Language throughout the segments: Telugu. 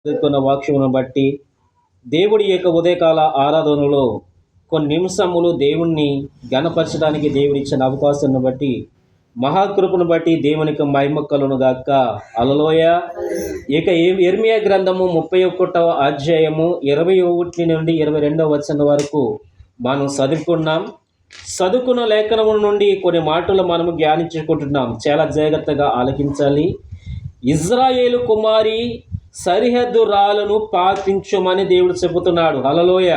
చదువుకున్న వాక్యమును బట్టి దేవుడి యొక్క ఉదయకాల ఆరాధనలో కొన్ని నిమిషములు దేవుణ్ణి ఘనపరచడానికి దేవుడిచ్చిన అవకాశాన్ని బట్టి మహాకృపను బట్టి దేవునికి మహిమ కలుగును గాక. హల్లెలూయ. ఇక యెర్మీయా గ్రంథము 31వ అధ్యాయము 21 నుండి 22వ వచనం వరకు మనం చదువుకున్న లేఖనము నుండి కొన్ని మాటలు మనము ధ్యానించుకుంటున్నాం. చాలా జాగ్రత్తగా ఆలకించాలి. ఇజ్రాయేలు కుమారి సరిహద్దు రాళ్ళను పాటించమని దేవుడు చెబుతున్నాడు. హల్లెలూయ.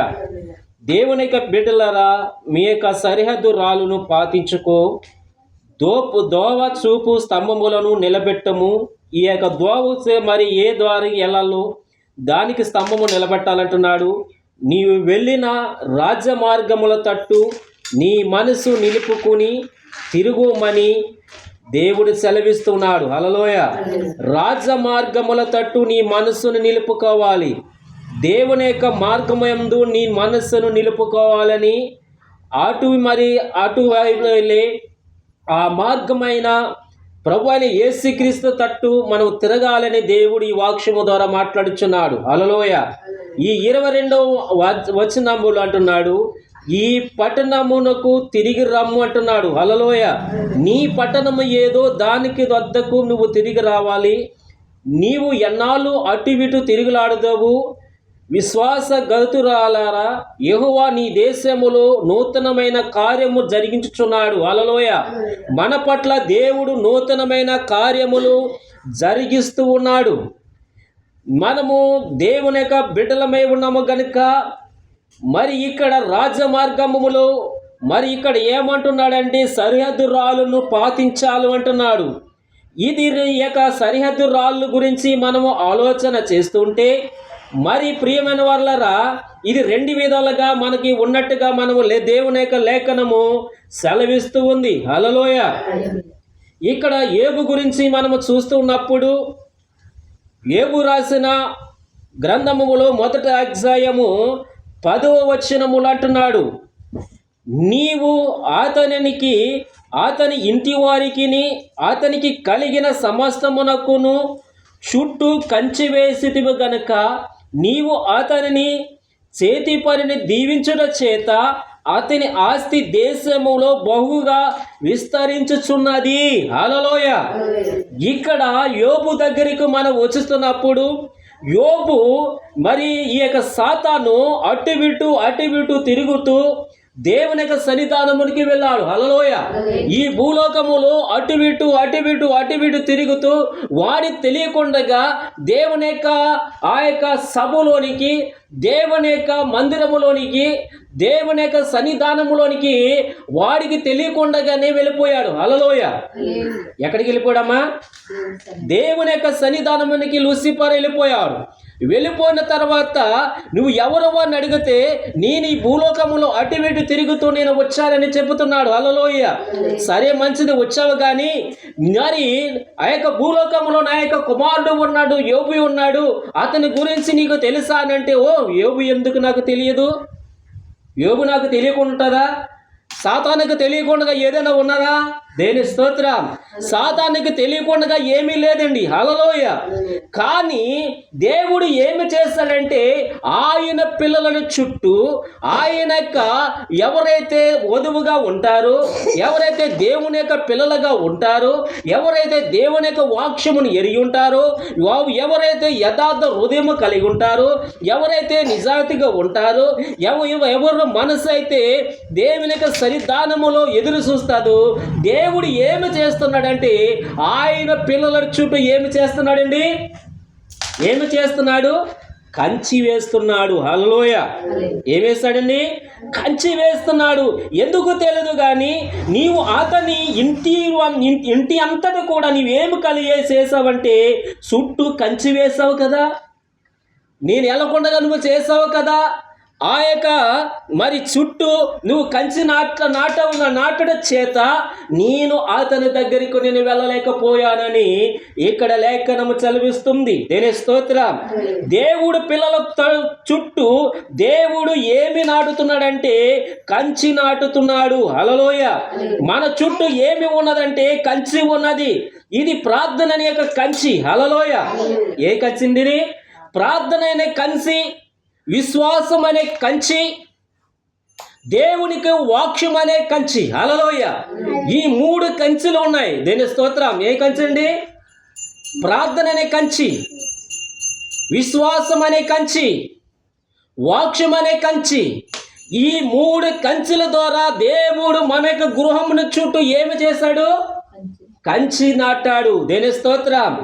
దేవుని యొక్క బిడ్డలారా, మీ యొక్క సరిహద్దు రాళ్ళను పాటించుకో. దోవ చూపు స్తంభములను నిలబెట్టము. ఈ యొక్క దోవ మరి ఏ ద్వారా వెళ్ళాలో దానికి స్తంభము నిలబెట్టాలంటున్నాడు. నీవు వెళ్ళిన రాజ్య మార్గముల తట్టు నీ మనసు నిలుపుకుని తిరుగుమని దేవుడు సెలవిస్తున్నాడు. హల్లెలూయ. రాజ్య మార్గముల తట్టు నీ మనస్సును నిలుపుకోవాలి. దేవుని యొక్క మార్గమందు నీ మనస్సును నిలుపుకోవాలని అటువైపు వెళ్ళి ఆ మార్గమైన ప్రభు అయిన యేసుక్రీస్తు తట్టు మనం తిరగాలని దేవుడు ఈ వాక్యము ద్వారా మాట్లాడుచున్నాడు. హల్లెలూయ. ఈ 22వ వచనములు అంటున్నాడు, ఈ పట్టణమునకు తిరిగి రమ్ము అంటున్నాడు. హల్లెలూయ. నీ పట్టణము ఏదో దానికి వద్దకు నువ్వు తిరిగి రావాలి. నీవు ఎన్నాళ్ళు అటు ఇటు తిరుగులాడదవు. విశ్వాస గతురాలారా, యెహోవా నీ దేశములో నూతనమైన కార్యము జరిగించుచున్నాడు. హల్లెలూయ. మన పట్ల దేవుడు నూతనమైన కార్యములు జరిగిస్తూ ఉన్నాడు. మనము దేవుని యొక్క బిడ్డలమై ఉన్నాము గనుక మరి ఇక్కడ రాజ్య మార్గములో మరి ఇక్కడ ఏమంటున్నాడంటే సరిహద్దు రాళ్ళను పాటించాలి అంటున్నాడు. ఇది యొక్క సరిహద్దు రాళ్ళు గురించి మనము ఆలోచన చేస్తుంటే మరి ప్రియమైన వాళ్ళరా, ఇది 2 విధాలుగా మనకి ఉన్నట్టుగా మనము దేవుని యొక్క లేఖనము సెలవిస్తూ ఉంది. హల్లెలూయ. ఇక్కడ యోబు గురించి మనము చూస్తూ ఉన్నప్పుడు యోబు రాసిన గ్రంథములో 1వ అధ్యాయము 10వ వచనములు అంటున్నాడు, నీవు అతని ఇంటి వారికి అతనికి కలిగిన సమస్తమునకును చుట్టూ కంచి వేసితివి గనుక నీవు అతనిని చేతి పనిని దీవించుట చేత అతని ఆస్తి దేశములో బహుగా విస్తరించుచున్నది. హల్లెలూయ. ఇక్కడ యోబు దగ్గరికి మనం వచ్చుతున్నప్పుడు యోబు మరి ఈ యొక్క సాతాను అటు ఇటు తిరుగుతూ దేవుని యొక్క సన్నిధానమునికి వెళ్ళాడు. హల్లెలూయ. ఈ భూలోకములో అటు ఇటు తిరుగుతూ వాడి తెలియకుండా దేవుని యొక్క ఆ యొక్క సభలోనికి, దేవుని యొక్క మందిరములోనికి, దేవుని యొక్క సన్నిధానములోనికి వాడికి తెలియకుండానే వెళ్ళిపోయాడు. హల్లెలూయ. ఎక్కడికి వెళ్ళిపోయాడమ్మా? దేవుని యొక్క సన్నిధానమునికి లూసిఫర్ వెళ్ళిపోయాడు. వెళ్ళిపోయిన తర్వాత నువ్వు ఎవరో అని అడిగితే నేను ఈ భూలోకములో అటు ఇటు తిరుగుతూ నేను వచ్చానని చెబుతున్నాడు. హల్లెలూయ. సరే, మంచిది, వచ్చావు, కానీ మరి ఆ యొక్క భూలోకంలో నా యొక్క కుమారుడు ఉన్నాడు, యోబు ఉన్నాడు, అతని గురించి నీకు తెలుసా అని అంటే, ఓ యోబు ఎందుకు నాకు తెలియదు? యోబు నాకు తెలియకుంటుందా? సాతానుకు తెలియకుండా ఏదైనా ఉన్నదా? దేని స్తోత్రం. సాతానుకు తెలియకుండా ఏమీ లేదండి. హల్లెలూయ. కానీ దేవుడు ఏమి చేస్తాడంటే ఆయన పిల్లల చుట్టూ ఆయన యొక్క ఎవరైతే వధువుగా ఉంటారో, ఎవరైతే దేవుని యొక్క పిల్లలుగా ఉంటారో, ఎవరైతే దేవుని యొక్క వాక్యమును ఎరిగి ఉంటారో, ఎవరైతే యథార్థ హృదయం కలిగి ఉంటారో, ఎవరైతే నిజాయితీగా ఉంటారో, ఎవరు మనసు అయితే దేవుని యొక్క సన్నిధానములో ఎదురు చూస్తాదో, దేవుడు ఏమి చేస్తున్నాడంటే ఆయన పిల్లల చుట్టూ ఏమి చేస్తున్నాడు? కంచి వేస్తున్నాడు. హల్లెలూయ. ఏం వేస్తాడండి? కంచి వేస్తున్నాడు. ఎందుకు తెలియదు కానీ నీవు అతని ఇంటి అంతటా కూడా నీవేమి చేసావంటే చుట్టూ కంచి వేసావు కదా, నేను వెళ్ళకుండా నువ్వు చేసావు కదా. ఆ యొక్క మరి చుట్టూ నువ్వు కంచి నాటడం చేత నేను అతని దగ్గరికి నేను వెళ్ళలేకపోయానని ఇక్కడ లేఖనము చదివిస్తుంది. దేని స్తోత్రం. దేవుడు పిల్లల చుట్టూ దేవుడు ఏమి నాటుతున్నాడంటే కంచి నాటుతున్నాడు. హల్లెలూయ. మన చుట్టూ ఏమి ఉన్నదంటే కంచి ఉన్నది. ఇది ప్రార్థన అనే యొక్క కంచి. హల్లెలూయ. ఏ కంచింది? ప్రార్థన అనే కంచి, విశ్వాసం అనే కంచి, దేవునికి వాక్యం అనే కంచి. హల్లెలూయా. ఈ 3 కంచెలు ఉన్నాయి. దేని స్తోత్రం. ఏ కంచి అండి? ప్రార్థన అనే కంచి, విశ్వాసం అనే కంచి, వాక్యం అనే కంచి. ఈ 3 కంచెల ద్వారా దేవుడు మనకు గృహమును చుట్టూ ఏమి చేశాడు? కంచి నాటాడు. దేని స్తోత్రం.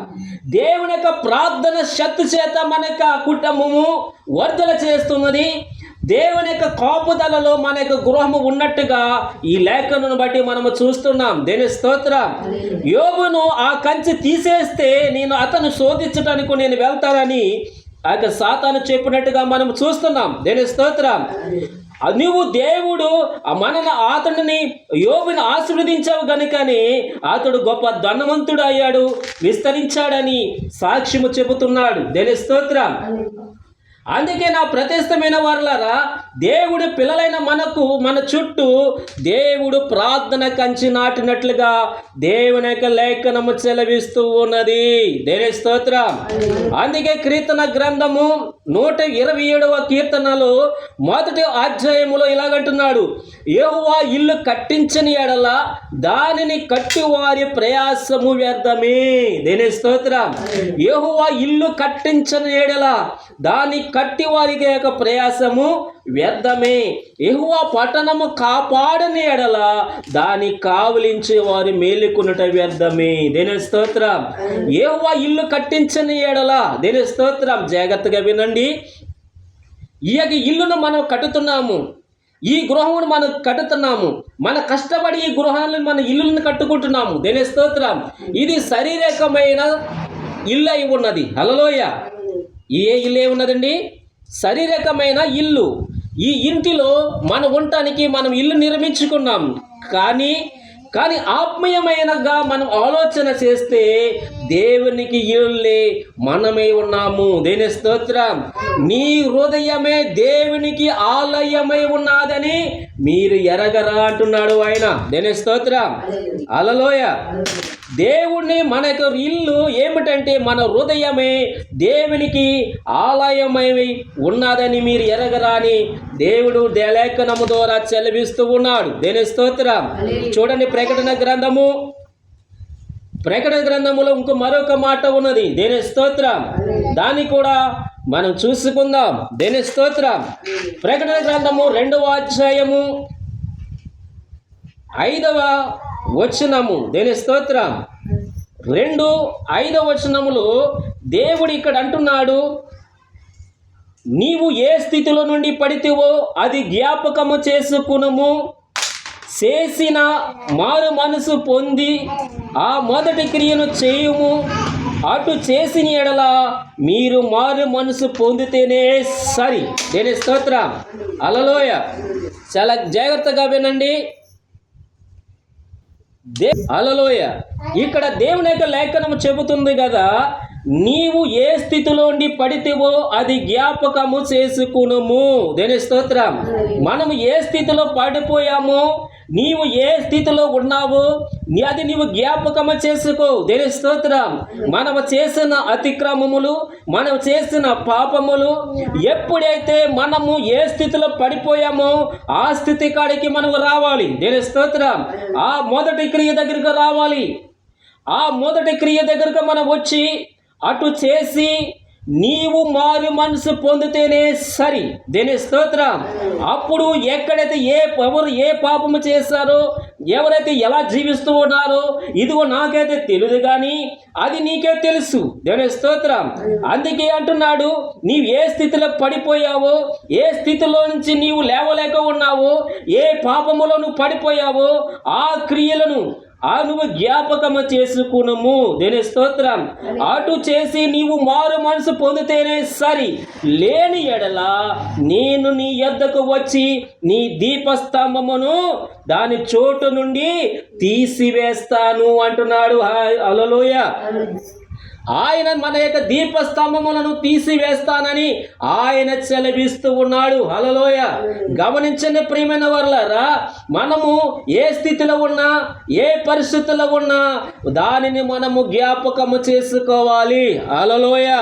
దేవుని యొక్క ప్రార్థన శక్తి చేత మనకు ఆ కుటుంబము వర్ధల చేస్తున్నది. దేవుని యొక్క కాపుదలలో మన యొక్క గృహము ఉన్నట్టుగా ఈ లేఖను బట్టి మనము చూస్తున్నాం. దేని స్తోత్రం. యోబును ఆ కంచి తీసేస్తే అతను శోధించడానికి నేను వెళ్తానని ఆ యొక్క సాతాను చెప్పినట్టుగా మనం చూస్తున్నాం. దేని స్తోత్రం. నువ్వు దేవుడు అతనిని యోబుని ఆశీర్వదించావు గనుకని అతడు గొప్ప ధనవంతుడు అయ్యాడు, విస్తరించాడని సాక్ష్యము చెబుతున్నాడు. దేని స్తోత్రం. అందుకే నా ప్రతిష్టమైన వారులారా, దేవుడి పిల్లలైన మన చుట్టూ దేవుడు ప్రార్థన కంచి నాటినట్లుగా దేవుని యొక్క లేఖనము చెలవిస్తూ ఉన్నది. దేని స్తోత్రం. అందుకే కీర్తన గ్రంథము 127వ కీర్తనలో 1వ అధ్యాయములో ఇలాగంటున్నాడు, యెహోవా ఇల్లు కట్టించని ఎడల దానిని కట్టి వారి ప్రయాసము వ్యర్థమే. దేని స్తోత్రం. యెహోవా ఇల్లు కట్టించని ఎడల దాని కట్టి వారికి యొక్క ప్రయాసము వ్యర్థమే. యెహోవా పట్టణము కాపాడని ఎడల దాని కావలించే వారి మేలుకొనుట వ్యర్థమే. దేని స్తోత్రం. యెహోవా ఇల్లు కట్టించని ఎడల. దేని స్తోత్రం. జాగ్రత్తగా వినండి. ఈ ఇల్లును మనం కట్టుతున్నాము, ఈ గృహమును మనం కట్టుతున్నాము, మన కష్టపడి ఈ గృహాలను మన ఇల్లులను కట్టుకుంటున్నాము. దేని స్తోత్రం. ఇది శారీరకమైన ఇల్లు అయి ఉన్నది. హల్లెలూయా. ఏ ఇల్లు ఉన్నదండి? శారీరకమైన ఇల్లు. ఈ ఇంటిలో మనం ఉండటానికి మనం ఇల్లు నిర్మించుకున్నాం. కానీ ఆత్మీయమైనగా మనం ఆలోచన చేస్తే దేవునికి ఇల్లే మనమే ఉన్నాము. దేని స్తోత్రం. నీ హృదయమే దేవునికి ఆలయమై ఉన్నదని మీరు ఎరగరా అంటున్నాడు ఆయన. దేని స్తోత్రం. హల్లెలూయా. దేవుణ్ణి మనకు ఇల్లు ఏమిటంటే మన హృదయమే దేవునికి ఆలయమై ఉన్నదని మీరు ఎరగరా అని దేవుడు లేఖనము ద్వారా చెలవిస్తూ ఉన్నాడు. దేని స్తోత్రం. చూడండి, ప్రకటన గ్రంథములో మరొక మాట ఉన్నది. దేని స్తోత్రం. దాన్ని కూడా మనం చూసుకుందాం. దేని స్తోత్రం. ప్రకటన గ్రంథము 2వ అధ్యాయము 5వ వచనము. దేని స్తోత్రం. 2:5 వచనములో దేవుడు ఇక్కడ అంటున్నాడు, నీవు ఏ స్థితిలో నుండి పడితేవో అది జ్ఞాపకము చేసుకునుము, చేసిన మారు మనసు పొంది ఆ మొదటి క్రియను చేయుము, అటు చేసిన ఎడల మీరు మారు మనసు పొందితేనే సరి. దేని స్తోత్రం. హల్లెలూయా. చాలా జాగ్రత్తగా వినండి. హల్లెలూయా. ఇక్కడ దేవుని యొక్క లేఖనము చెబుతుంది కదా, నీవు ఏ స్థితిలో ఉండి పడితేవో అది జ్ఞాపకము చేసుకునుము. దేని స్తోత్రం. మనము ఏ స్థితిలో పడిపోయామో, నీవు ఏ స్థితిలో ఉన్నావో అది నీవు జ్ఞాపకము చేసుకో. దేని స్తోత్రం. మనము చేసిన అతిక్రమములు, మనం చేసిన పాపములు, ఎప్పుడైతే మనము ఏ స్థితిలో పడిపోయామో ఆ స్థితి కాడికి మనము రావాలి. దేని స్తోత్రం. ఆ మొదటి క్రియ దగ్గరకు రావాలి. ఆ మొదటి క్రియ దగ్గరకు మనం వచ్చి అటు చేసి నీవు మారు మనసు పొందితేనే సరి. దేని స్తోత్రం. అప్పుడు ఎక్కడైతే ఎవరు ఏ పాపము చేశారో, ఎవరైతే ఎలా జీవిస్తూ ఉన్నారో ఇదిగో నాకైతే తెలియదు కానీ అది నీకే తెలుసు. దేని స్తోత్రం. అందుకే అంటున్నాడు, నీవు ఏ స్థితిలో పడిపోయావో, ఏ స్థితిలో నుంచి నీవు లేవలేక ఉన్నావో, ఏ పాపములో నువ్వు పడిపోయావో ఆ క్రియలను నువ్వు జ్ఞాపకము చేసుకునుము. దేని స్తోత్రం. అటు చేసి నీవు మారు మనసు పొందితేనే సరి, లేని ఎడల నేను నీ యొద్దకు వచ్చి నీ దీపస్తంభమును దాని చోటు నుండి తీసివేస్తాను అంటున్నాడు. హల్లెలూయా. ఆయన మన యొక్క దీపస్తంభములను తీసివేస్తానని ఆయన చెలవిస్తూ ఉన్నాడు. హల్లెలూయా. గమనించండి ప్రియమైన వారులారా, మనము ఏ స్థితిలో ఉన్నా, ఏ పరిస్థితుల్లో ఉన్నా దానిని మనము జ్ఞాపకము చేసుకోవాలి. హల్లెలూయా.